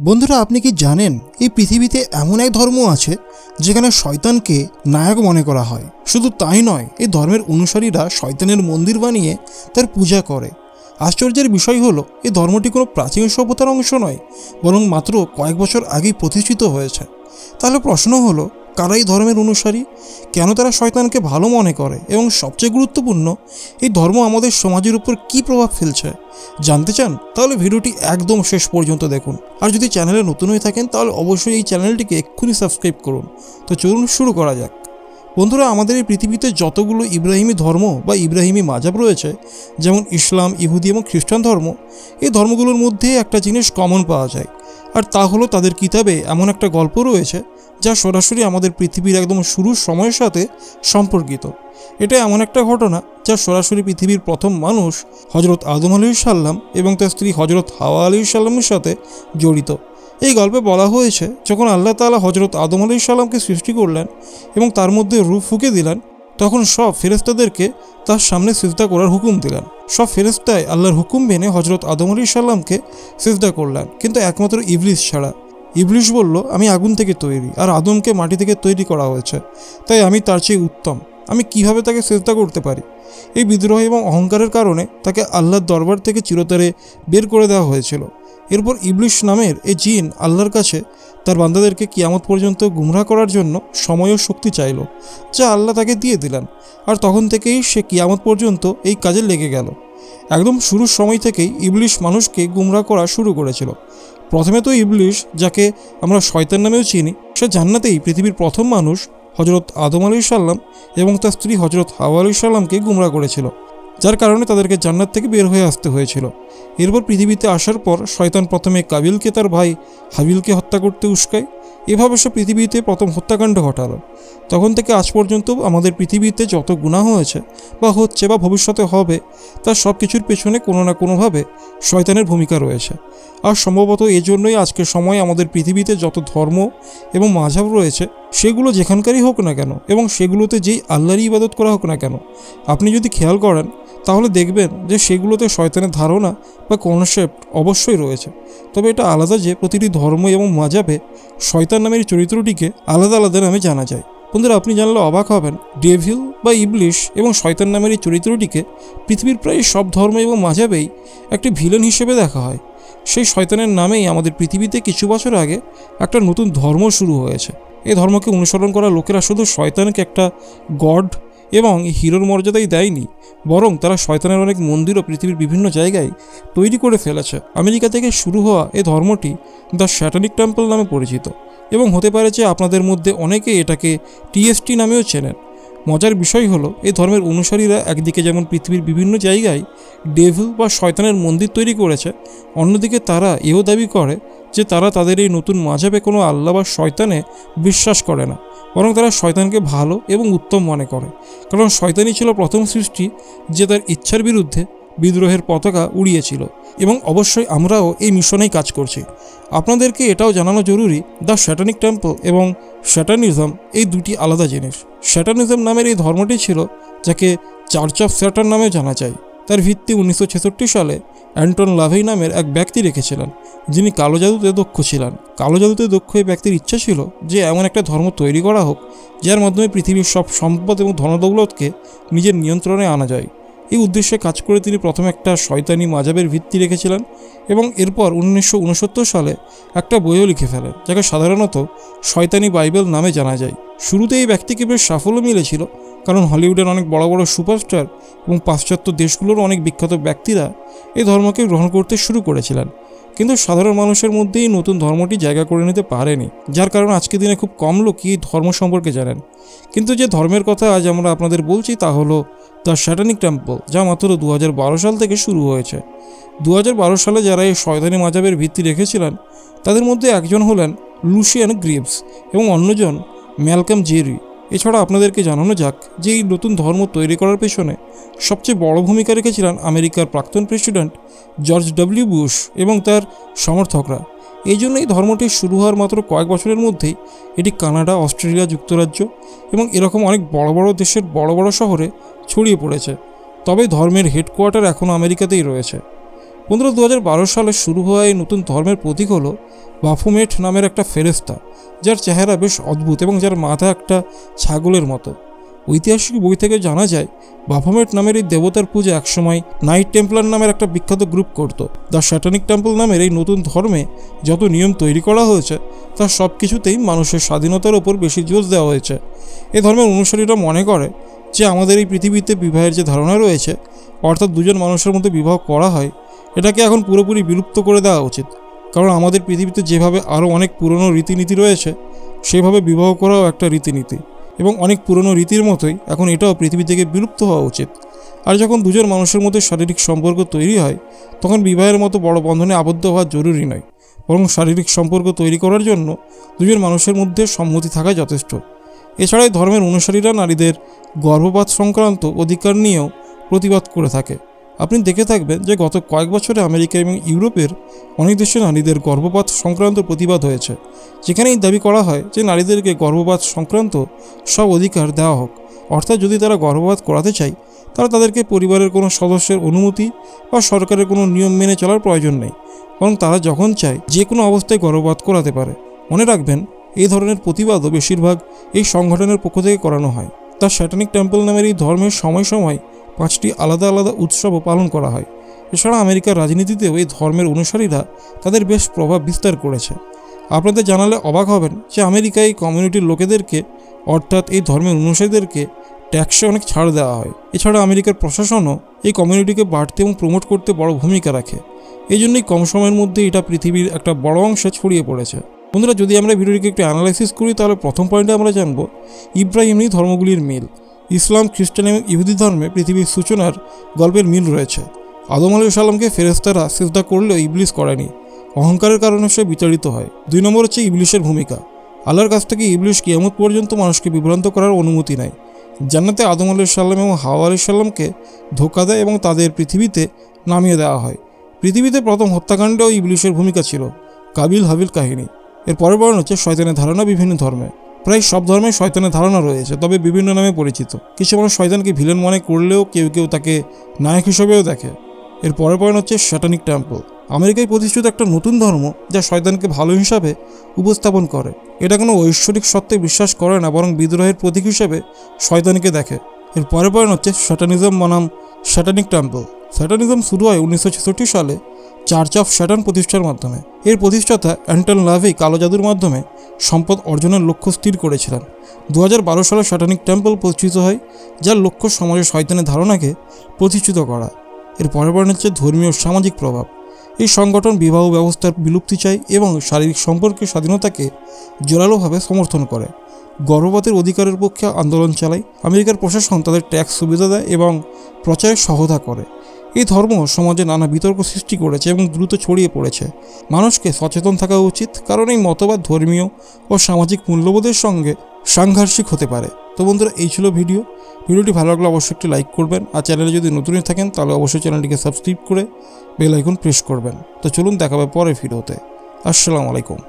বন্ধুরা, আপনি কি জানেন এই পৃথিবীতে এমন এক ধর্ম আছে যেখানে শয়তানকে নায়ক মনে করা হয়। শুধু তাই নয়, এই ধর্মের অনুসারীরা শয়তানের মন্দির বানিয়ে তার পূজা করে। আশ্চর্যের বিষয় হলো, এই ধর্মটি কোনো প্রাচীন সভ্যতার অংশ নয়, বরং মাত্র কয়েক বছর আগেই প্রতিষ্ঠিত হয়েছে। তাহলে প্রশ্ন হলো, কারা এই ধর্মের অনুসারী, কেন তারা শয়তানকে ভালো মনে করে, এবং সবচেয়ে গুরুত্বপূর্ণ, এই ধর্ম আমাদের সমাজের উপর কী প্রভাব ফেলছে? জানতে চান? তাহলে ভিডিওটি একদম শেষ পর্যন্ত দেখুন। আর যদি চ্যানেলে নতুন হয়ে থাকেন তাহলে অবশ্যই এই চ্যানেলটিকে এক্ষুনি সাবস্ক্রাইব করুন। তো চলুন শুরু করা যাক। বন্ধুরা, আমাদের এই পৃথিবীতে যতগুলো ইব্রাহিমী ধর্ম বা ইব্রাহিমী মাজাব রয়েছে, যেমন ইসলাম, ইহুদি এবং খ্রিস্টান ধর্ম, এই ধর্মগুলোর মধ্যে একটা জিনিস কমন পাওয়া যায়, আর তা হলো তাদের কিতাবে এমন একটা গল্প রয়েছে যা সরাসরি আমাদের পৃথিবীর একদম শুরুর সময়ের সাথে সম্পর্কিত। এটা এমন একটা ঘটনা যা সরাসরি পৃথিবীর প্রথম মানুষ হজরত আদম আলাইহিসসালাম এবং তার স্ত্রী হজরত হাওয়া আলাইহিসসালামের সাথে জড়িত। এই গল্পে বলা হয়েছে, যখন আল্লাহ তাআলা হজরত আদম আলাইহিসসালামকে সৃষ্টি করলেন এবং তার মধ্যে রূহ ফুঁকে দিলেন, তখন সব ফেরেশতাদেরকে তার সামনে সিজদা করার হুকুম দিলেন। সব ফেরেশতায় আল্লাহর হুকুম মেনে হজরত আদম আলাইহিসসালামকে সিজদা করলেন, কিন্তু একমাত্র ইবলিস ছাড়া। ইবলিস বলল, আমি আগুন থেকে তৈরি, আর আদমকে মাটি থেকে তৈরি করা হয়েছে, তাই আমি তার চেয়ে উত্তম, আমি কিভাবে তাকে সিজদা করতে পারি? এই বিদ্রোহ এবং অহংকারের কারণে তাকে আল্লাহর দরবার থেকে চিরতরে বের করে দেওয়া হয়েছিল। এরপর ইবলিস নামের এই জিন আল্লাহর কাছে তার বান্দাদেরকে কিয়ামত পর্যন্ত গুমরাহ করার জন্য সময় ও শক্তি চাইল, যা আল্লাহ তাকে দিয়ে দিলেন। আর তখন থেকেই সে কিয়ামত পর্যন্ত এই কাজে লেগে গেল। একদম শুরুর সময় থেকেই ইবলিস মানুষকে গুমরাহ করা শুরু করেছিল। প্রথমে তো ইবলিস, যাকে আমরা শয়তান নামেও চিনি, সে জান্নাতেই পৃথিবীর প্রথম মানুষ হজরত আদম আলাইহিসসালাম এবং তার স্ত্রী হজরত হাওয়া আলাইহিসসালামকে গুমরাহ করেছিল, যার কারণে তাদেরকে জান্নাত থেকে বের হয়ে আসতে হয়েছিল। এরপর পৃথিবীতে আসার পর শয়তান প্রথমে কাবিলকে তার ভাই হাবিলকে হত্যা করতে উস্কায়। এভাবে সে পৃথিবীতে প্রথম হত্যাকাণ্ড ঘটালো। তখন থেকে আজ পর্যন্ত আমাদের পৃথিবীতে যত গুনাহ হয়েছে বা হচ্ছে বা ভবিষ্যতে হবে, তার সব কিছুর পেছনে কোনো না কোনোভাবে শয়তানের ভূমিকা রয়েছে। আর সম্ভবত এজন্যই আজকের সময় আমাদের পৃথিবীতে যত ধর্ম এবং মাযহাব রয়েছে, সেগুলো যেখানকারই হোক না কেন এবং সেগুলোতে যেই আল্লাহরই ইবাদত করা হোক না কেন, আপনি যদি খেয়াল করেন তাহলে দেখবেন যে সেগুলোতে শয়তানের ধারণা বা কনসেপ্ট অবশ্যই রয়েছে। তবে এটা আলাদা যে প্রতিটি ধর্ম এবং মাযহাবে শয়তান নামের চরিত্রটিকে আলাদা আলাদা নামে জানা যায়। বন্ধুরা, আপনি জানলে অবাক হবেন, ডেভিল বা ইবলিস এবং শয়তান নামের এই চরিত্রটিকে পৃথিবীর প্রায় সব ধর্ম এবং মাযহাবেই একটি ভিলেন হিসেবে দেখা হয়। সেই শয়তানের নামেই আমাদের পৃথিবীতে কিছু বছর আগে একটা নতুন ধর্ম শুরু হয়েছে। এই ধর্মকে অনুসরণ করা লোকেরা শুধু শয়তানকে একটা গড এবং হিরোর মর্যাদাই দেয়নি, বরং তারা শয়তানের অনেক মন্দিরও পৃথিবীর বিভিন্ন জায়গায় তৈরি করে ফেলেছে। আমেরিকা থেকে শুরু হওয়া এই ধর্মটি দ্য স্যাটানিক টেম্পল নামে পরিচিত, এবং হতে পারে যে আপনাদের মধ্যে অনেকে এটাকে টিএসটি নামেও চেনেন। মজার বিষয় হলো, এই ধর্মের অনুসারীরা একদিকে যেমন পৃথিবীর বিভিন্ন জায়গায় ডেভিল বা শয়তানের মন্দির তৈরি করেছে, অন্যদিকে তারা এও দাবি করে যে তারা তাদের এই নতুন মাযহাবে কোনো আল্লাহ বা শয়তানে বিশ্বাস করে না, বরং তারা শয়তানকে ভালো এবং উত্তম মনে করে। কারণ শয়তানই ছিল প্রথম সৃষ্টি যে তার ইচ্ছার বিরুদ্ধে বিদ্রোহের পতাকা উড়িয়েছিল, এবং অবশ্যই আমরাও এই মিশনেই কাজ করছি। আপনাদেরকে এটাও জানানো জরুরি, দ্য স্যাটানিক টেম্পল এবং স্যাটানিজম এই দুটি আলাদা জিনিস। স্যাটানিজম নামের এই ধর্মটি ছিল, যাকে চার্চ অফ স্যাটার্ন নামে জানা যায়। তার ভিত্তি 1966 সালে অ্যান্টন লাভেই নামের এক ব্যক্তি রেখেছিলেন, যিনি কালো জাদুতে দক্ষ ছিলেন। কালো জাদুতে দক্ষ এই ব্যক্তির ইচ্ছা ছিল যে এমন একটা ধর্ম তৈরি করা হোক যার মাধ্যমে পৃথিবীর সব সম্পদ এবং ধনদৌলতকে নিজের নিয়ন্ত্রণে আনা যায়। এই উদ্দেশ্যে কাজ করে তিনি প্রথমে একটা শয়তানি মাযহাবের ভিত্তি রেখেছিলেন, এবং এরপর 1969 সালে একটা বইও লিখে ফেলেন, যাকে সাধারণত শয়তানি বাইবেল নামে জানা যায়। শুরুতে এই ব্যক্তিকে বেশ সাফল্য মিলেছিল, কারণ হলিউডের অনেক বড় বড় সুপারস্টার এবং পাশ্চাত্য দেশগুলোর অনেক বিখ্যাত ব্যক্তিরা এই ধর্মকে গ্রহণ করতে শুরু করেছিলেন। কিন্তু সাধারণ মানুষের মধ্যেই নতুন ধর্মটি জায়গা করে নিতে পারেনি, যার কারণে আজকের দিনে খুব কম লোকই এই ধর্ম সম্পর্কে জানেন। কিন্তু যে ধর্মের কথা আজ আমরা আপনাদের বলছি তা হলো দ্য স্যাটানিক টেম্পল, যা মাত্র 2012 সাল থেকে শুরু হয়েছে। 2012 সালে যারা এই শয়তানি মাযহাবের ভিত্তি রেখেছিলেন, তাদের মধ্যে একজন হলেন লুশিয়ান গ্রিভস এবং অন্যজন ম্যালকম জেরি। এছাড়া আপনাদেরকে জানানো যাক যে এই নতুন ধর্ম তৈরি করার পেছনে সবচেয়ে বড় ভূমিকা রেখেছিলেন আমেরিকার প্রাক্তন প্রেসিডেন্ট জর্জ ডব্লিউ বুশ এবং তার সমর্থকরা। এই জন্য এই ধর্মটি শুরু হওয়ার মাত্র কয়েক বছরের মধ্যেই এটি কানাডা, অস্ট্রেলিয়া, যুক্তরাজ্য এবং এরকম অনেক বড় বড় দেশের বড় বড় শহরে ছড়িয়ে পড়েছে। তবে ধর্মের হেডকোয়ার্টার এখনও আমেরিকাতেই রয়েছে। বন্ধুরা, 2012 সালে শুরু হওয়া এই নতুন ধর্মের প্রতীক হলো বাফোমেট নামের একটা ফেরেস্তা, যার চেহারা বেশ অদ্ভুত এবং যার মাথা একটা ছাগলের মতো। ঐতিহাসিক বই থেকে জানা যায় বাফোমেট নামের এই দেবতার পূজা একসময় নাইট টেম্পলার নামের একটা বিখ্যাত গ্রুপ করত। দ্য স্যাটানিক টেম্পল নামের এই নতুন ধর্মে যত নিয়ম তৈরি করা হয়েছে তার সব কিছুতেই মানুষের স্বাধীনতার ওপর বেশি জোর দেওয়া হয়েছে। এই ধর্মের অনুসারীরা মনে করে যে আমাদের এই পৃথিবীতে বিবাহের যে ধারণা রয়েছে, অর্থাৎ দুজন মানুষের মধ্যে বিবাহ করা হয়, এটাকে এখন পুরোপুরি বিলুপ্ত করে দেওয়া উচিত। কারণ আমাদের পৃথিবীতে যেভাবে আরও অনেক পুরনো রীতিনীতি রয়েছে, সেভাবে বিবাহ করাও একটা রীতিনীতি, এবং অনেক পুরনো রীতির মতোই এখন এটাও পৃথিবী থেকে বিলুপ্ত হওয়া উচিত। আর যখন দুজন মানুষের মধ্যে শারীরিক সম্পর্ক তৈরি হয়, তখন বিবাহের মতো বড় বন্ধনে আবদ্ধ হওয়া জরুরি নয়, বরং শারীরিক সম্পর্ক তৈরি করার জন্য দুজন মানুষের মধ্যে সম্মতি থাকা যথেষ্ট। এছাড়াই ধর্মের অনুসারীরা নারীদের গর্ভপাত সংক্রান্ত অধিকার নিয়েও প্রতিবাদ করে থাকে। আপনি দেখে থাকবেন যে গত কয়েক বছরে আমেরিকা এবং ইউরোপের অনেক দেশে নারীদের গর্ভপাত সংক্রান্ত প্রতিবাদ হয়েছে, যেখানেই দাবি করা হয় যে নারীদেরকে গর্ভপাত সংক্রান্ত সব অধিকার দেওয়া হোক। অর্থাৎ যদি তারা গর্ভপাত করাতে চায়, তারা তাদেরকে পরিবারের কোনো সদস্যের অনুমতি বা সরকারের কোনো নিয়ম মেনে চলার প্রয়োজন নেই, বরং তারা যখন চায় যে কোনো অবস্থায় গর্ভপাত করাতে পারে। মনে রাখবেন, এই ধরনের প্রতিবাদও বেশিরভাগ এই সংগঠনের পক্ষ থেকে করানো হয়। দ্য স্যাটানিক টেম্পল নামের এই ধর্মের সময় সময় 5টি আলাদা আলাদা উৎসবও পালন করা হয়। এছাড়া আমেরিকার রাজনীতিতেও এই ধর্মের অনুসারীরা তাদের বেশ প্রভাব বিস্তার করেছে। আপনাদের জানালে অবাক হবেন যে আমেরিকায় এই কমিউনিটির লোকেদেরকে, অর্থাৎ এই ধর্মের অনুসারীদেরকে ট্যাক্সে অনেক ছাড় দেওয়া হয়। এছাড়া আমেরিকার প্রশাসনও এই কমিউনিটিকে বাড়তে এবং প্রমোট করতে বড় ভূমিকা রাখে। এই জন্যই কম সময়ের মধ্যে এটা পৃথিবীর একটা বড় অংশে ছড়িয়ে পড়েছে। বন্ধুরা, যদি আমরা ভিডিওটিকে একটু অ্যানালাইসিস করি, তাহলে প্রথম পয়েন্টে আমরা জানব ইব্রাহিমী ধর্মগুলির মিল। ইসলাম, খ্রিস্টান এবং ইহুদি ধর্মে পৃথিবীর সূচনার গল্পের মিল রয়েছে। আদম আলাইহিস সালামকে ফেরেশতারা সিজদা করলেও ইবলিস করেনি। অহংকারের কারণে সে বিতাড়িত হয়। 2 নম্বর হচ্ছে ইবলিসের ভূমিকা। আল্লাহর কাছ থেকে ইবলিস কিয়ামত পর্যন্ত মানুষকে বিভ্রান্ত করার অনুমতি নেয়। জান্নাতে আদম আলাইহিস সালাম এবং হাওয়া আলাইহিস সালামকে ধোঁকা দেয় এবং তাদের পৃথিবীতে নামিয়ে দেওয়া হয়। পৃথিবীতে প্রথম হত্যাকাণ্ডেও ইবলিসের ভূমিকা ছিল, কাবিল হাবিল কাহিনী। এর পরের বর্ণ হচ্ছে শয়তানের ধারণা বিভিন্ন ধর্মে। প্রায় সব ধর্মে শয়তানের ধারণা রয়েছে, তবে বিভিন্ন নামে পরিচিত। কিছু মানুষ শয়তানকে ভিলেন মনে করলেও কেউ কেউ তাকে নায়ক হিসেবেও দেখে। এর পরের পয়েন্ট হচ্ছে স্যাটানিক টেম্পল। আমেরিকায় প্রতিষ্ঠিত একটা নতুন ধর্ম যা শয়তানকে ভালো হিসাবে উপস্থাপন করে। এটা কোনো ঐশ্বরিক সত্ত্বে বিশ্বাস করে না, বরং বিদ্রোহের প্রতীক হিসেবে শয়তানকে দেখে। এর পরের পয়েন্ট হচ্ছে স্যাটানিজম বনাম স্যাটানিক টেম্পল। স্যাটানিজম শুরু হয় 1966 সালে চার্চ অফ স্যাটান প্রতিষ্ঠার মাধ্যমে। এর প্রতিষ্ঠাতা অ্যান্টন লাভেই কালো জাদুর মাধ্যমে সম্পদ অর্জনের লক্ষ্য স্থির করেছিলেন। 2012 সালে স্যাটানিক টেম্পল প্রতিষ্ঠিত হয়, যার লক্ষ্য সমাজে শয়তানের ধারণাকে প্রতিষ্ঠিত করা। এর পরের পয়েন্ট হচ্ছে ধর্মীয় সামাজিক প্রভাব। এই সংগঠন বিবাহ ব্যবস্থার বিলুপ্তি চায় এবং শারীরিক সম্পর্কের স্বাধীনতাকে জোরালোভাবে সমর্থন করে। গর্ভপাতের অধিকারের পক্ষে আন্দোলন চালায়। আমেরিকার প্রশাসন তাদের ট্যাক্স সুবিধা দেয় এবং প্রচারে সহায়তা করে। এই ধর্ম সমাজে নানা বিতর্ক সৃষ্টি করেছে এবং দ্রুত ছড়িয়ে পড়েছে। মানুষকে সচেতন থাকা উচিত, কারণ এই মতবাদ ধর্মীয় ও সামাজিক মূল্যবোধের সঙ্গে সাংঘর্ষিক হতে পারে। তো বন্ধুরা, এই ছিল ভিডিওটি ভালো লাগলে অবশ্যই একটি লাইক করবেন, আর চ্যানেলে যদি নতুন থাকেন তাহলে অবশ্যই চ্যানেলটিকে সাবস্ক্রাইব করে বেল আইকন প্রেস করবেন। তো চলুন, দেখা হবে পরের ভিডিওতে। আসসালামু আলাইকুম।